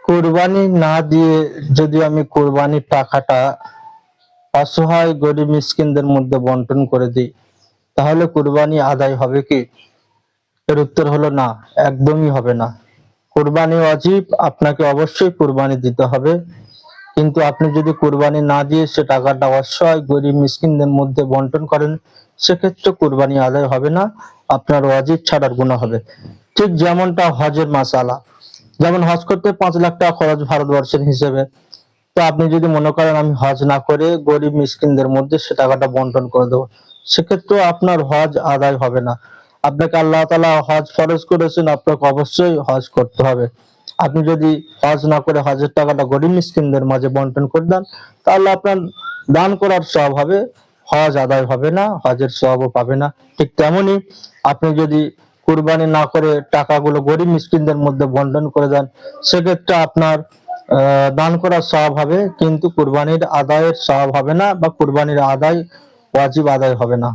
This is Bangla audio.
কোরবানি না দিয়ে যদি আমি কোরবানির টাকাটা অসহায় গরিব মিসকিনদের মধ্যে বন্টন করে দিই, তাহলে কোরবানি আদায় হবে কি? এর উত্তর হলো না, একদমই হবে না। কোরবানি ওয়াজিব, আপনাকে অবশ্যই কোরবানি দিতে হবে। কিন্তু আপনি যদি কোরবানি না দিয়ে সে টাকাটা অসহায় গরিব মিসকিনদের মধ্যে বন্টন করেন, সেক্ষেত্রে কোরবানি আদায় হবে না, আপনার ওয়াজিব ছাড়ার গুনাহ হবে। ঠিক যেমনটা হজের মাসালা, যেমন হজ করতে 5 লাখ টাকা খরচ ভারতবর্ষের হিসেবে। তো আপনি যদি মনে করেন আমি হজ না করে গরিব মিসকিনদের মধ্যে সে টাকাটা বন্টন করে দেবো, সেক্ষেত্রে আপনার হজ আদায় হবে না। আপনাকে আল্লাহ তাআলা হজ ফরজ করেছেন, আপনাকে অবশ্যই হজ করতে হবে। আপনি যদি হজ না করে হজের টাকাটা গরিব মিসকিনদের মাঝে বন্টন করে দেন, তাহলে আপনার দান করার সওয়াব হবে, হজ আদায় হবে না, হজের সওয়াবও পাবে না। ঠিক তেমনি আপনি যদি কুরবানি না করে টাকাগুলো গরিব মিসকিনদের মধ্যে বন্টন করে দেন, সেক্ষেত্রে আপনার দান করার সওয়াব হবে, কিন্তু কুরবানির আদায়ের সওয়াব হবে না, বা কুরবানির আদায় ওয়াজিব আদায় হবে না।